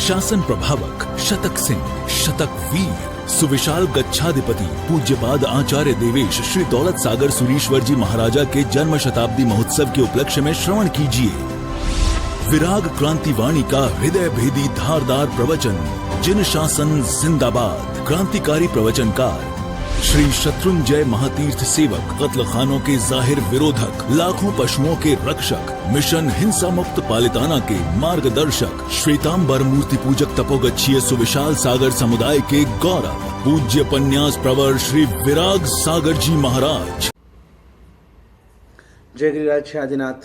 शासन प्रभावक शतक सिंह, शतक वीर, सुविशाल गच्छाधिपति पूज्यपाद आचार्य देवेश श्री दौलत सागर सुरीश्वर जी महाराजा के जन्म शताब्दी महोत्सव के उपलक्ष्य में श्रवण कीजिए विराग क्रांति वाणी का हृदय भेदी धारदार प्रवचन। जिन शासन जिंदाबाद। क्रांतिकारी प्रवचनकार श्री शत्रुंजय महातीर्थ सेवक, कत्ल खानों के जाहिर विरोधक, लाखों पशुओं के रक्षक, मिशन हिंसा मुक्त पालिताना के मार्गदर्शक, श्वेतांबर मूर्ति पूजक तपोगच्छीय सुविशाल सागर समुदाय के गौरव, पूज्य पन्यास प्रवर श्री विराग सागर जी महाराज। जय गिरिराज आदिनाथ।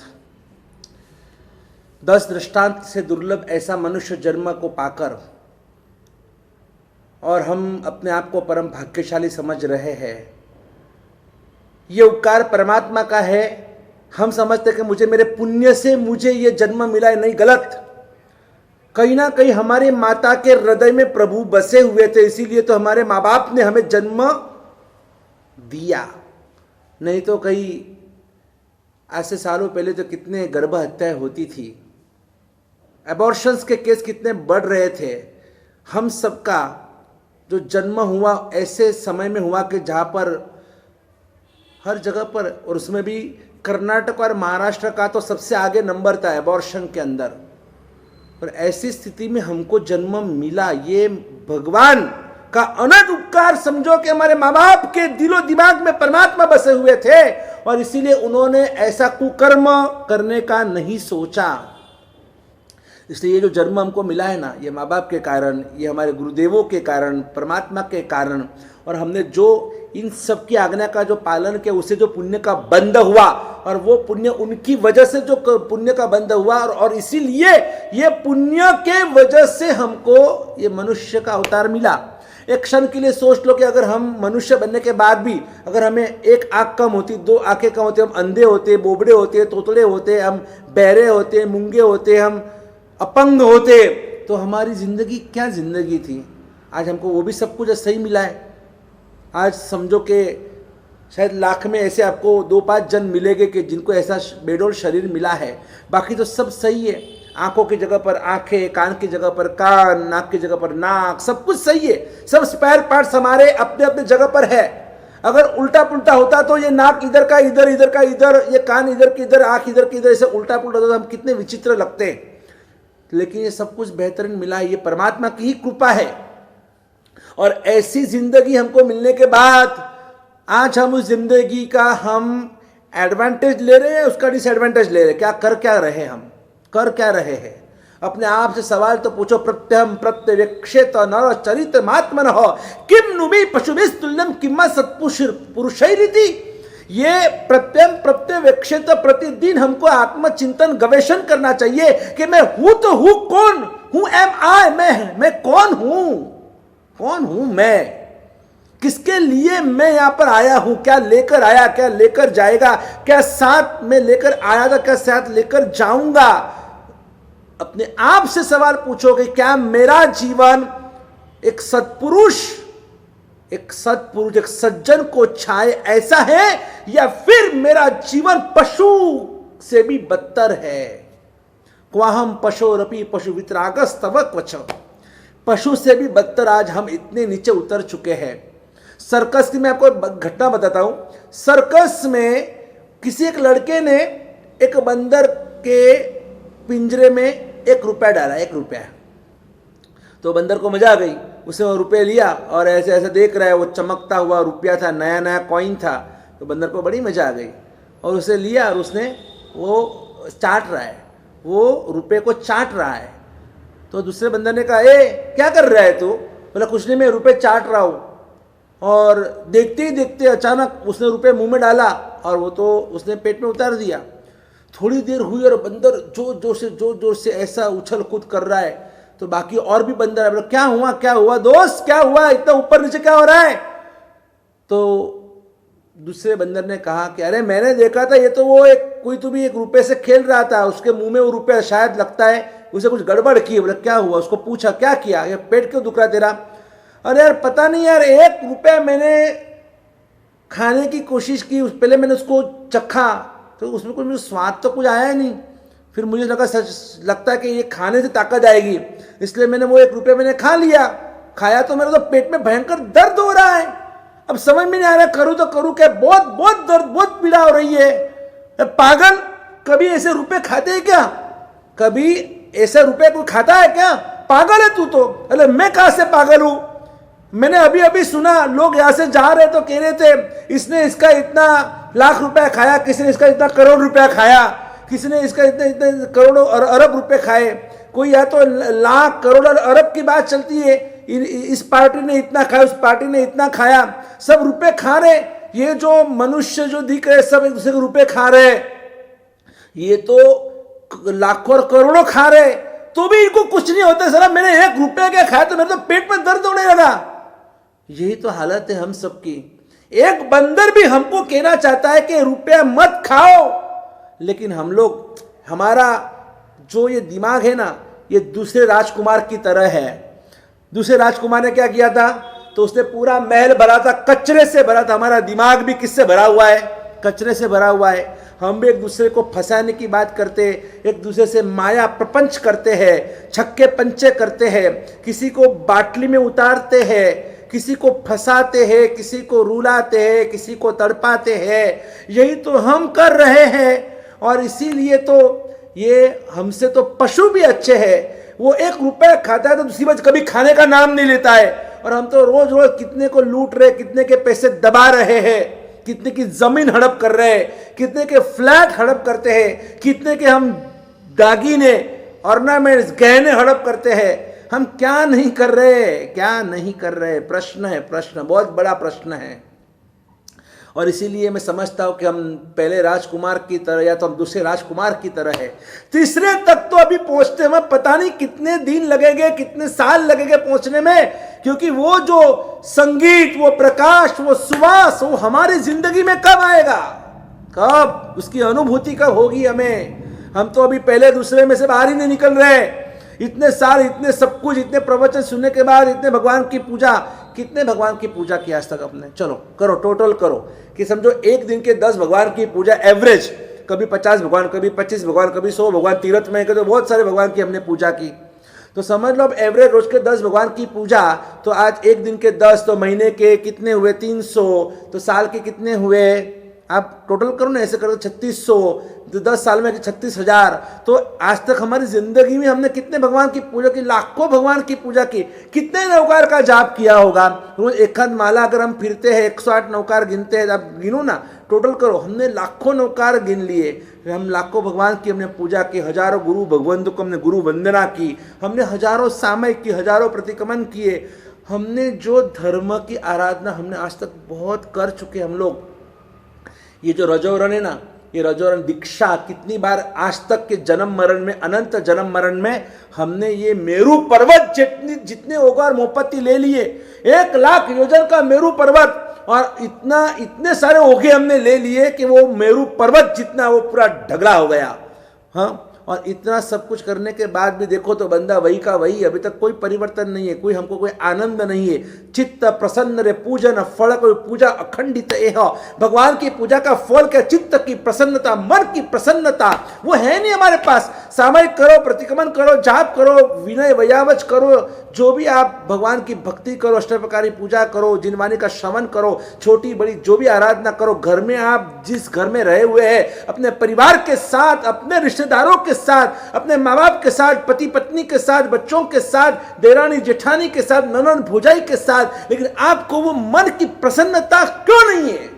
10 दृष्टांत से दुर्लभ ऐसा मनुष्य जन्म को पाकर और हम अपने आप को परम भाग्यशाली समझ रहे हैं। ये उपकार परमात्मा का है। हम समझते कि मुझे मेरे पुण्य से मुझे ये जन्म मिला है, नहीं, गलत। कहीं ना कहीं हमारी माता के हृदय में प्रभु बसे हुए थे, इसीलिए तो हमारे माँ बाप ने हमें जन्म दिया। नहीं तो कई आज से सालों पहले तो कितने गर्भ हत्याएं होती थी, एबॉर्शंस के केस कितने बढ़ रहे थे। हम सबका जो जन्म हुआ ऐसे समय में हुआ कि जहाँ पर हर जगह पर, और उसमें भी कर्नाटक और महाराष्ट्र का तो सबसे आगे नंबर था एबॉर्शन के अंदर। और ऐसी स्थिति में हमको जन्म मिला, ये भगवान का अनंत उपकार समझो कि हमारे माँ बाप के दिलो दिमाग में परमात्मा बसे हुए थे और इसीलिए उन्होंने ऐसा कुकर्म करने का नहीं सोचा। इसलिए ये जो जन्म हमको मिला है ना, ये माँ बाप के कारण, ये हमारे गुरुदेवों के कारण, परमात्मा के कारण, और हमने जो इन सब की आज्ञा का जो पालन किया उससे जो पुण्य का बंध हुआ, और वो पुण्य उनकी वजह से जो पुण्य का बंध हुआ, और इसीलिए ये पुण्य के वजह से हमको ये मनुष्य का अवतार मिला। एक क्षण के लिए सोच लो कि अगर हम मनुष्य बनने के बाद भी अगर हमें एक आँख कम होती, 2 आँखें कम होती, हम अंधे होते, बोबड़े होते, तोतड़े होते, हम बहरे होते, मूंगे होते, हम अपंग होते, तो हमारी जिंदगी क्या जिंदगी थी। आज हमको वो भी सब कुछ सही मिला है। आज समझो कि शायद लाख में ऐसे आपको 2-5 जन मिलेंगे कि जिनको ऐसा बेडोल शरीर मिला है, बाकी तो सब सही है। आंखों की जगह पर आंखें, कान की जगह पर कान, नाक की जगह पर नाक, सब कुछ सही है। सब स्पेयर पार्ट्स हमारे अपने अपने जगह पर है। अगर उल्टा पुल्टा होता तो ये नाक इधर का इधर, इधर का इधर, ये कान इधर की इधर, आंख इधर की इधर, ऐसे उल्टा पुल्टा होता तो हम कितने विचित्र लगते हैं। लेकिन ये सब कुछ बेहतरीन मिला है, ये परमात्मा की ही कृपा है। और ऐसी जिंदगी हमको मिलने के बाद आज हम उस जिंदगी का हम एडवांटेज ले रहे हैं, उसका डिसएडवांटेज ले रहे हैं। क्या रहे हम कर क्या रहे हैं? अपने आप से सवाल तो पूछो। प्रत्यहम प्रत्यवेक्षेत नर चरित महात्मन हो किम नुबी पशुभिस्तुल्यम किम्मा सत्पुरुषैरिति। ये प्रत्यवेक्षित प्रतिदिन हमको आत्मचिंतन गवेषण करना चाहिए कि मैं हूं तो हूं कौन हूं, एम आई, मैं कौन हूं मैं, किसके लिए मैं यहां पर आया हूं, क्या लेकर आया, क्या लेकर जाएगा, क्या साथ में लेकर आया था, क्या साथ लेकर जाऊंगा। अपने आप से सवाल पूछो कि क्या मेरा जीवन एक सत्पुरुष, एक सज्जन को छाए ऐसा है, या फिर मेरा जीवन पशु से भी बदतर है। क्वाहम पशोरपि पशु वितरागस्तव क्वच। पशु से भी बदतर आज हम इतने नीचे उतर चुके हैं। सर्कस की मैं आपको घटना बताता हूं। सर्कस में किसी एक लड़के ने एक बंदर के पिंजरे में 1 रुपया डाला, 1 रुपया। तो बंदर को मजा आ गई, उसने वो रुपये लिया और ऐसे ऐसे देख रहा है, वो चमकता हुआ रुपया था, नया नया कॉइन था। तो बंदर को बड़ी मजा आ गई और उसे लिया और उसने वो चाट रहा है, वो रुपये को चाट रहा है। तो दूसरे बंदर ने कहा, ए क्या कर रहा है तू? बोला कुछ नहीं, मैं रुपये चाट रहा हूँ। और देखते ही देखते अचानक उसने रुपये मुंह में डाला और वो तो उसने पेट में उतार दिया। थोड़ी देर हुई और बंदर जोर जोर से ऐसा उछल कूद कर रहा है। तो बाकी और भी बंदर है, बोला क्या हुआ दोस्त, क्या हुआ, इतना ऊपर नीचे क्या हो रहा है? तो दूसरे बंदर ने कहा कि अरे मैंने देखा था, ये तो वो कोई तो भी 1 रुपये से खेल रहा था, उसके मुंह में वो रुपया शायद लगता है उसे कुछ गड़बड़ की। बोला क्या हुआ? उसको पूछा क्या किया, ये पेट क्यों दुख रहा तेरा? अरे यार पता नहीं यार, 1 रुपया मैंने खाने की कोशिश की, पहले मैंने उसको चखा तो उसमें कुछ स्वाद तो कुछ आया नहीं, फिर मुझे लगता है कि ये खाने से ताकत आएगी, इसलिए मैंने वो 1 रुपये मैंने खा लिया। खाया तो मेरे तो पेट में भयंकर दर्द हो रहा है। अब समझ में नहीं आ रहा करूं तो करूं क्या, बहुत बहुत दर्द, बहुत पीड़ा हो रही है। पागल, कभी ऐसे रुपए खाते हैं क्या? कभी ऐसे रुपए कोई खाता है क्या? पागल है तू तो। अरे मैं कहां से पागल हूं? मैंने अभी अभी सुना, लोग यहां से जा रहे तो कह रहे थे इसने इसका इतना लाख रुपया खाया, किसी ने इसका इतना करोड़ रुपया खाया, किसी ने इसका इतने इतने करोड़ों और अरब रुपए खाए। कोई या तो लाख करोड़ और अरब की बात चलती है, इस पार्टी ने इतना खाया, उस पार्टी ने इतना खाया, सब रुपए खा रहे। ये जो मनुष्य जो दिख रहे सब एक दूसरे के रुपए खा रहे, ये तो लाखों और करोड़ों खा रहे, तो भी इनको कुछ नहीं होता। सर मैंने 1 रुपया क्या खाया तो मेरे तो पेट में दर्द होने लगा। यही तो हालत है हम सबकी। एक बंदर भी हमको कहना चाहता है कि रुपया मत खाओ, लेकिन हम लोग, हमारा जो ये दिमाग है ना, ये दूसरे राजकुमार की तरह है। दूसरे राजकुमार ने क्या किया था? तो उसने पूरा महल भरा था, कचरे से भरा था। हमारा दिमाग भी किससे भरा हुआ है? कचरे से भरा हुआ है। हम भी एक दूसरे को फंसाने की बात करते, एक दूसरे से माया प्रपंच करते हैं, छक्के पंचे करते हैं, किसी को बाटली में उतारते हैं, किसी को फंसाते हैं, किसी को रुलाते हैं, किसी को तड़पाते हैं। यही तो हम कर रहे हैं। और इसीलिए तो ये हमसे तो पशु भी अच्छे हैं। वो 1 रुपया खाता है तो दूसरी बात कभी खाने का नाम नहीं लेता है। और हम तो रोज रोज कितने को लूट रहे, कितने के पैसे दबा रहे हैं, कितने की जमीन हड़प कर रहे हैं, कितने के फ्लैट हड़प करते हैं, कितने के हम दागीने ऑर्नामेंट्स गहने हड़प करते हैं। हम क्या नहीं कर रहे, क्या नहीं कर रहे? प्रश्न है, प्रश्न, बहुत बड़ा प्रश्न है। और इसीलिए मैं समझता हूं कि हम पहले राजकुमार की तरह या तो हम दूसरे राजकुमार की तरह है। तीसरे तक तो अभी पहुंचते में पता नहीं कितने दिन लगेंगे, कितने साल लगेंगे पहुंचने में, क्योंकि वो जो संगीत, वो प्रकाश, वो सुवास, वो हमारी जिंदगी में कब आएगा, कब उसकी अनुभूति कब होगी हमें? हम तो अभी पहले दूसरे में से बाहर ही नहीं निकल रहे। इतने साल, इतने सब कुछ, इतने प्रवचन सुनने के बाद, इतने भगवान की पूजा, कितने भगवान की पूजा की आज तक अपने? चलो करो, टोटल करो कि समझो एक दिन के 10 भगवान की पूजा एवरेज, कभी 50 भगवान, कभी 25 भगवान, कभी 100 भगवान, तीर्थ में तो बहुत सारे भगवान की हमने पूजा की। तो समझ लो अब एवरेज रोज के 10 भगवान की पूजा, तो आज एक दिन के 10, तो महीने के कितने हुए? 300, तो साल के कितने हुए? आप टोटल करो ना, ऐसे करो 3600, तो 10 साल में 36,000। तो आज तक हमारी जिंदगी में हमने कितने भगवान की पूजा की? लाखों भगवान की पूजा की। कितने नौकार का जाप किया होगा? रोज एक आध माला अगर हम फिरते हैं, 108 नौकार गिनते हैं, आप गिनो ना, टोटल करो, हमने लाखों नौकार गिन लिए। हम लाखों भगवान की हमने पूजा की, हजारों गुरु भगवंतों को हमने गुरु वंदना की, हमने हजारों सामयिक की, हजारों प्रतिक्रमण किए। हमने जो धर्म की आराधना हमने आज तक बहुत कर चुके हम लोग। ये जो रजोवरण है ना, ये रजोवरण दीक्षा कितनी बार आज तक के जन्म मरण में, अनंत जन्म मरण में हमने ये मेरू पर्वत जितने होगा मोमबत्ती ले लिए, 1 लाख योजन का मेरू पर्वत, और इतने सारे ओघे हमने ले लिए कि वो मेरू पर्वत जितना वो पूरा ढगला हो गया। हाँ, और इतना सब कुछ करने के बाद भी देखो तो बंदा वही का वही, अभी तक कोई परिवर्तन नहीं है, कोई हमको कोई आनंद नहीं है। चित्त प्रसन्न रे पूजन फल कोई पूजा अखंडित एह। भगवान की पूजा का फल क्या? चित्त की प्रसन्नता, मन की प्रसन्नता, वो है नहीं हमारे पास। सामयिक करो, प्रतिक्रमण करो, जाप करो, विनय वयावच करो, जो भी आप भगवान की भक्ति करो, अष्टप्रकारी पूजा करो, जिनवाणी का श्रवण करो, छोटी बड़ी जो भी आराधना करो, घर में आप जिस घर में रहे हुए हैं, अपने परिवार के साथ, अपने रिश्तेदारों के साथ, अपने माँ बाप के साथ, पति पत्नी के साथ, बच्चों के साथ, देरानी जेठानी के साथ, ननन भौजाई के साथ, लेकिन आपको वो मन की प्रसन्नता क्यों नहीं है?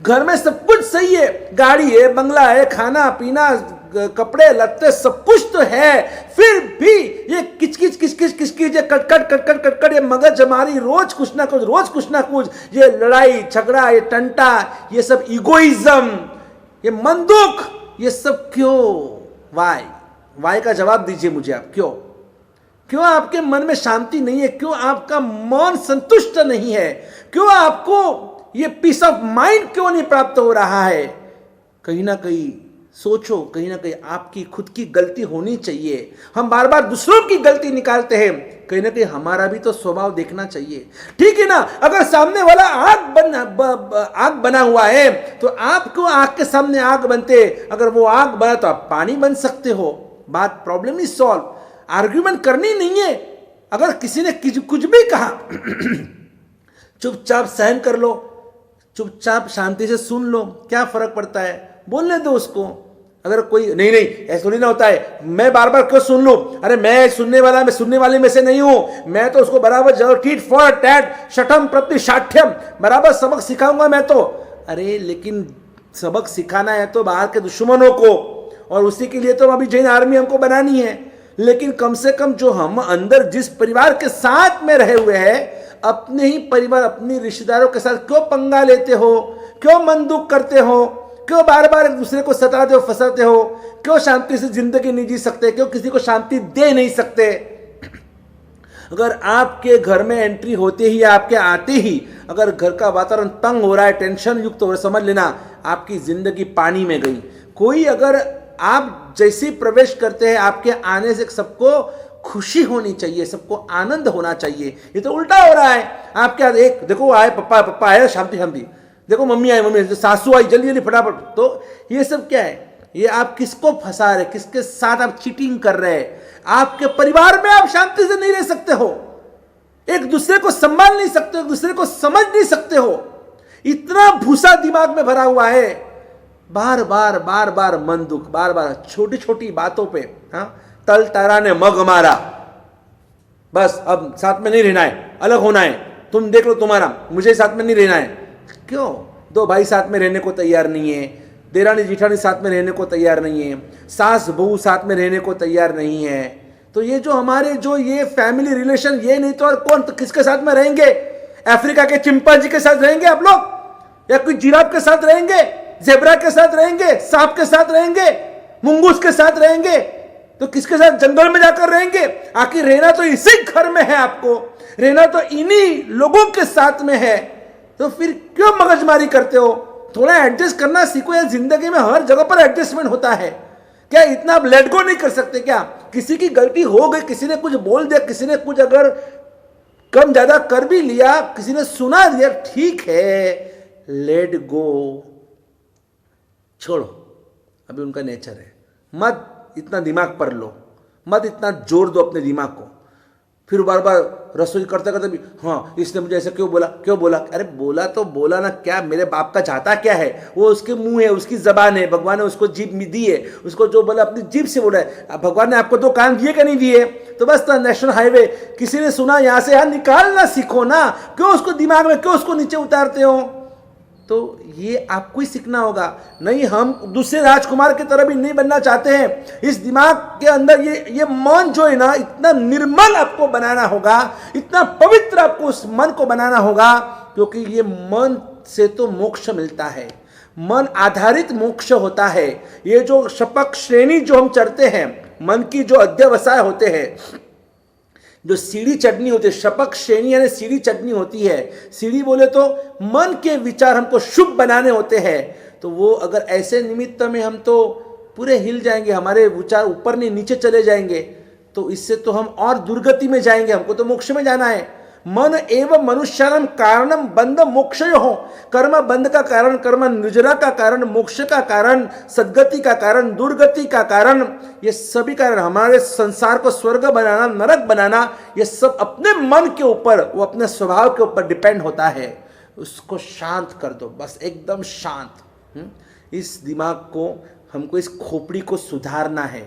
घर में सब कुछ सही है, गाड़ी है, बंगला है, खाना पीना, कपड़े लत्ते सब कुछ तो है, फिर भी ये किचकिच किचकिच किचकिच, ये कटकट कटकट कटकट, ये मगज हमारी रोज कुछ ना कुछ, रोज कुछ ना कुछ, ये लड़ाई झगड़ा, ये टंटा, ये सब इगोइज्म, ये मन दुख, ये सब क्यों? वाई का जवाब दीजिए मुझे आप। क्यों आपके मन में शांति नहीं है? क्यों आपका मन संतुष्ट नहीं है? क्यों आपको ये पीस ऑफ माइंड क्यों नहीं प्राप्त हो रहा है? कहीं ना कहीं सोचो, कहीं ना कहीं आपकी खुद की गलती होनी चाहिए। हम बार बार दूसरों की गलती निकालते हैं, कहीं ना कहीं हमारा भी तो स्वभाव देखना चाहिए, ठीक है ना। अगर सामने वाला आग बना हुआ है तो आपको आग के सामने आग बनते, अगर वो आग बना तो आप पानी बन सकते हो, बात प्रॉब्लम इज सॉल्व। आर्ग्यूमेंट करनी नहीं है। अगर किसी ने कुछ भी कहा चुपचाप सहन कर लो, चुपचाप शांति से सुन लो, क्या फर्क पड़ता है, बोलने दो उसको। अगर कोई नहीं ऐसा थोड़ी ना होता है, मैं बार बार क्यों सुन लूं, अरे मैं सुनने वाले में से नहीं हूं, मैं तो उसको बराबर जरूर टीट फॉर टैट शठम प्रति शाठ्यम, बराबर सबक सिखाऊंगा मैं तो। अरे लेकिन सबक सिखाना है तो बाहर के दुश्मनों को, और उसी के लिए तो अभी जैन आर्मी हमको बनानी है। लेकिन कम से कम जो हम अंदर जिस परिवार के साथ में रहे हुए हैं, अपने ही परिवार अपने रिश्तेदारों के साथ क्यों पंगा लेते हो, क्यों मन दुख करते हो, क्यों बार बार एक दूसरे को सताते हो फंसाते हो, क्यों शांति से जिंदगी नहीं जी सकते, क्यों किसी को शांति दे नहीं सकते। अगर आपके घर में एंट्री होते ही, आपके आते ही अगर घर का वातावरण तंग हो रहा है, टेंशन युक्त हो रहा है, समझ लेना आपकी जिंदगी पानी में गई। कोई अगर आप जैसे प्रवेश करते हैं, आपके आने से सबको खुशी होनी चाहिए, सबको आनंद होना चाहिए। ये तो उल्टा हो रहा है। आप क्या एक देखो आए पप्पा आए शांति, देखो मम्मी आई, सासू आई, जल्दी फटाफट। तो ये सब क्या है, ये आप किसको फंसा रहे, किसके साथ आप चीटिंग कर रहे हैं। आपके परिवार में आप शांति से नहीं रह सकते हो, एक दूसरे को संभाल नहीं सकते हो, एक दूसरे को समझ नहीं सकते हो। इतना भूसा दिमाग में भरा हुआ है, बार बार मन दुख, बार बार छोटी छोटी बातों पे तल तारा ने मग मारा, बस अब साथ में नहीं रहना है, अलग होना है, तुम देख लो तुम्हारा, मुझे साथ में नहीं रहना है। क्यों? दो भाई साथ में रहने को तैयार नहीं है, देरानी जिठानी साथ में रहने को तैयार नहीं है, सास बहू साथ में रहने को तैयार नहीं है। तो ये जो हमारे जो ये फैमिली रिलेशन, ये नहीं तो और कौन, तो किसके साथ में रहेंगे? अफ्रीका के चिंपांजी के साथ रहेंगे आप लोग, या कोई जिराफ के साथ रहेंगे, जेब्रा के साथ रहेंगे, सांप के साथ रहेंगे, मुंगूस के साथ रहेंगे? तो किसके साथ जंगल में जाकर रहेंगे? आखिर रहना तो इसी घर में है, आपको रहना तो इन्हीं लोगों के साथ में है। तो फिर क्यों मगजमारी करते हो? थोड़ा एडजस्ट करना सीखो यार। जिंदगी में हर जगह पर एडजस्टमेंट होता है। क्या इतना आप लेट गो नहीं कर सकते क्या? किसी की गलती हो गई, किसी ने कुछ बोल दिया, किसी ने कुछ अगर कम ज्यादा कर भी लिया, किसी ने सुना दिया, ठीक है, लेट गो, छोड़ो, अभी उनका नेचर है। मत इतना दिमाग पर लो, मत इतना जोर दो अपने दिमाग को। फिर बार बार रसोई करते करते भी हाँ इसने मुझे ऐसे क्यों बोला। अरे बोला तो बोला ना, क्या मेरे बाप का चाहता क्या है? वो उसके मुंह है, उसकी जबान है, भगवान ने उसको जीभ दी है, उसको जो बोला अपनी जीभ से बोला है। भगवान ने आपको 2 कान दिए कि नहीं दिए? तो बस नेशनल हाईवे किसी ने सुना, यहाँ से यहाँ निकालना सीखो ना, क्यों उसको दिमाग में, क्यों उसको नीचे उतारते हो? तो ये आपको ही सीखना होगा। नहीं, हम दूसरे राजकुमार की तरह भी नहीं बनना चाहते हैं। इस दिमाग के अंदर ये मन जो है ना, इतना निर्मल आपको बनाना होगा, इतना पवित्र आपको उस मन को बनाना होगा, क्योंकि ये मन से तो मोक्ष मिलता है, मन आधारित मोक्ष होता है। ये जो शपक श्रेणी जो हम चढ़ते हैं, मन की जो अध्यवसाय होते हैं, जो सीढ़ी चढ़नी होती है, शपक श्रेणी यानी सीढ़ी चढ़नी होती है। सीढ़ी बोले तो मन के विचार हमको शुभ बनाने होते हैं। तो वो अगर ऐसे निमित्त में हम तो पूरे हिल जाएंगे, हमारे विचार ऊपर नहीं नीचे चले जाएंगे, तो इससे तो हम और दुर्गति में जाएंगे। हमको तो मोक्ष में जाना है। मन एवं मनुष्यानम कारणम बंध मोक्षयो हो। कर्म बंध का कारण, कर्म निजरा का कारण, मोक्ष का कारण, सद्गति का कारण, दुर्गति का कारण, ये सभी कारण, हमारे संसार को स्वर्ग बनाना, नरक बनाना, ये सब अपने मन के ऊपर, वो अपने स्वभाव के ऊपर डिपेंड होता है। उसको शांत कर दो, बस एकदम शांत। इस दिमाग को, हमको इस खोपड़ी को सुधारना है।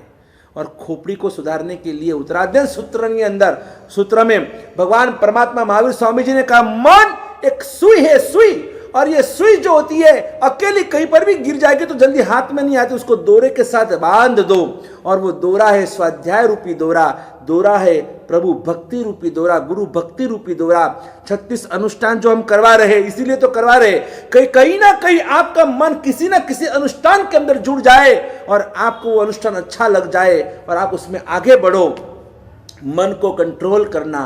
और खोपड़ी को सुधारने के लिए उत्तराध्ययन सूत्र के अंदर, सूत्र में भगवान परमात्मा महावीर स्वामी जी ने कहा, मन एक सुई है, सुई। और ये सुई जो होती है, अकेली कहीं पर भी गिर जाएगी तो जल्दी हाथ में नहीं आती, उसको दोरे के साथ बांध दो। और वो दोरा है स्वाध्याय रूपी दोरा, दोरा है प्रभु भक्ति रूपी दोरा, गुरु भक्ति रूपी दोरा। 36 अनुष्ठान जो हम करवा रहे, इसीलिए तो करवा रहे, कहीं ना कहीं आपका मन किसी ना किसी अनुष्ठान के अंदर जुड़ जाए और आपको वो अनुष्ठान अच्छा लग जाए और आप उसमें आगे बढ़ो। मन को कंट्रोल करना,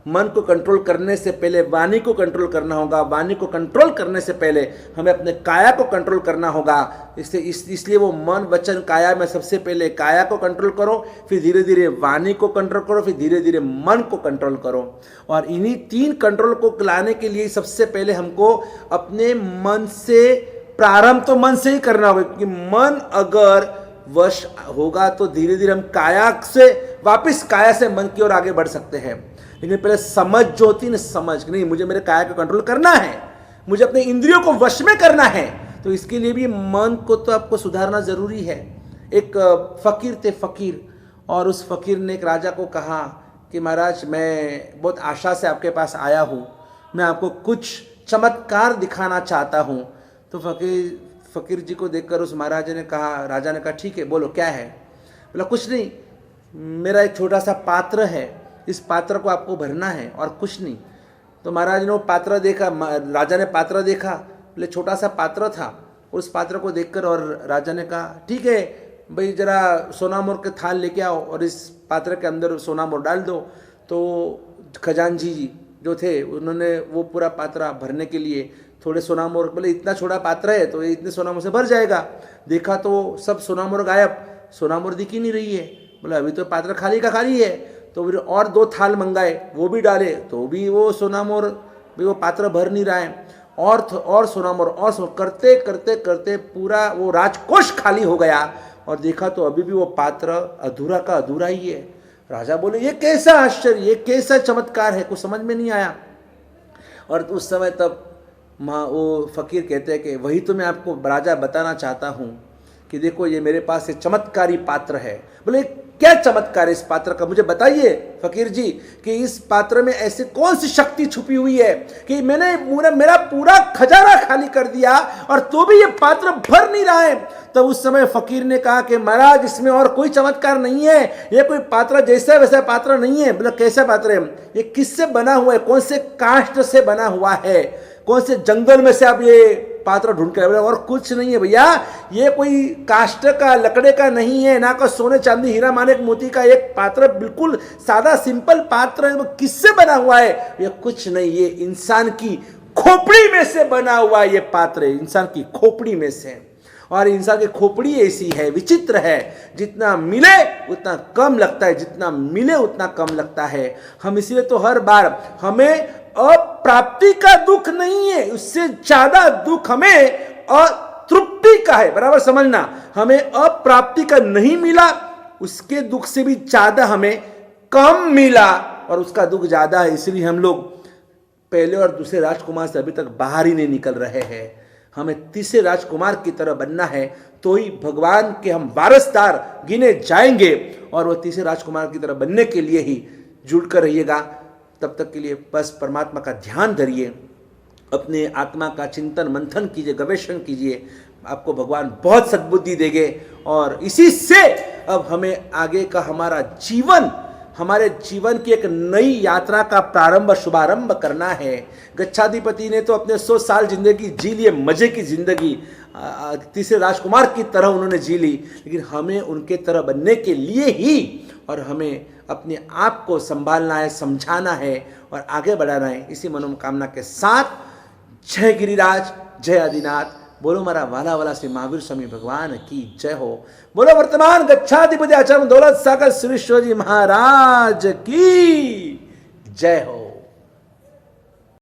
मन को कंट्रोल करने से पहले वाणी को कंट्रोल करना होगा, वाणी को कंट्रोल करने से पहले हमें अपने काया को कंट्रोल करना होगा। इसलिए वो मन वचन काया में सबसे पहले काया को कंट्रोल करो, फिर धीरे धीरे वाणी को कंट्रोल करो, फिर धीरे धीरे मन को कंट्रोल करो। और इन्हीं 3 कंट्रोल को लाने के लिए सबसे पहले हमको अपने मन से प्रारंभ तो मन से ही करना होगा, क्योंकि मन अगर वश होगा तो धीरे धीरे हम काया से वापस काया से मन की ओर आगे बढ़ सकते हैं। लेकिन पहले समझ जो होती है ना, समझ नहीं, मुझे मेरे काया को कंट्रोल करना है, मुझे अपने इंद्रियों को वश में करना है, तो इसके लिए भी मन को तो आपको सुधारना जरूरी है। एक फकीर थे, फकीर, और उस फकीर ने एक राजा को कहा कि महाराज मैं बहुत आशा से आपके पास आया हूँ, मैं आपको कुछ चमत्कार दिखाना चाहता हूँ। तो फकीर जी को देखकर उस महाराजा ने कहा ठीक है बोलो क्या है। बोला कुछ नहीं, मेरा एक छोटा सा पात्र है, इस पात्र को आपको भरना है और कुछ नहीं। तो महाराज ने वो पात्र देखा, राजा ने पात्र देखा, बोले छोटा सा पात्र था। उस पात्र को देखकर और राजा ने कहा ठीक है भाई, जरा सोना मोर के थाल लेके आओ और इस पात्र के अंदर सोना मोर डाल दो। तो खजांची जी जो थे उन्होंने वो पूरा पात्र भरने के लिए थोड़े सोना मोर, बोले इतना छोटा पात्र है तो ये इतने सोना मोर से भर जाएगा। देखा तो सब सोना मोर गायब, सोना मोर दिख ही नहीं रही है। बोले अभी तो पात्र खाली का खाली है। तो फिर और 2 थाल मंगाए, वो भी डाले तो भी वो सोना मोर भी वो पात्र भर नहीं रहा है। और सोना मोर और करते करते करते पूरा वो राजकोष खाली हो गया और देखा तो अभी भी वो पात्र अधूरा का अधूरा ही है। राजा बोले ये कैसा आश्चर्य, ये कैसा चमत्कार है, कुछ समझ में नहीं आया। और उस समय तब वो फकीर कहते हैं कि वही तो मैं आपको राजा बताना चाहता हूँ कि देखो ये मेरे पास एक चमत्कारी पात्र है। बोले क्या चमत्कार है इस पात्र का, मुझे बताइए फकीर जी कि इस पात्र में ऐसी कौन सी शक्ति छुपी हुई है कि मैंने मेरा पूरा खजाना खाली कर दिया और तो भी ये पात्र भर नहीं रहा है। तो उस समय फकीर ने कहा कि महाराज इसमें और कोई चमत्कार नहीं है, ये कोई पात्र जैसा वैसा पात्र नहीं है। बोला कैसा पात्र है, ये किससे बना हुआ है, कौन से काष्ठ से बना हुआ है, कौन से जंगल में से आप ये पात्र ढूंढ कर। और कुछ नहीं है भैया, ये कोई काष्ठ का लकड़े का नहीं है, ना को सोने चांदी हीरा मानिक मोती का एक पात्र, बिल्कुल सादा सिंपल पात्र है। वो किससे बना हुआ है, ये कुछ नहीं, ये इंसान की खोपड़ी में से बना हुआ ये पात्र है, इंसान की खोपड़ी में से। और इंसान की खोपड़ी ऐसी है, विचित्र है, जितना मिले उतना कम लगता है, जितना मिले उतना कम लगता है। हम इसलिए तो हर बार हमें अप्राप्ति का दुख नहीं है, उससे ज्यादा दुख हमें अतृप्ति का है। बराबर समझना, हमें अप्राप्ति का नहीं मिला, उसके दुख से भी ज्यादा हमें कम मिला और उसका दुख ज्यादा है। इसलिए हम लोग पहले और दूसरे राजकुमार से अभी तक बाहर ही नहीं निकल रहे हैं। हमें तीसरे राजकुमार की तरह बनना है, तो ही भगवान के हम वारसदार गिने जाएंगे। और वह तीसरे राजकुमार की तरह बनने के लिए ही जुड़कर रहिएगा। तब तक के लिए बस परमात्मा का ध्यान धरिए, अपने आत्मा का चिंतन मंथन कीजिए, गवेषण कीजिए, आपको भगवान बहुत सद्बुद्धि देंगे। और इसी से अब हमें आगे का हमारा जीवन, हमारे जीवन की एक नई यात्रा का प्रारंभ शुभारंभ करना है। गच्छाधिपति ने तो अपने 100 साल जिंदगी जी लिए, मजे की जिंदगी तीसरे राजकुमार की तरह उन्होंने जी ली, लेकिन हमें उनके तरह बनने के लिए ही और हमें अपने आप को संभालना है, समझाना है और आगे बढ़ाना है। इसी मनोकामना के साथ जय गिरिराज, जय आदिनाथ। बोलो हमारा वाला वाला श्री महावीर स्वामी भगवान की जय हो। बोलो वर्तमान गच्छाधिपति आचार्य दौलत सागर सुरेश्वर जी महाराज की जय हो।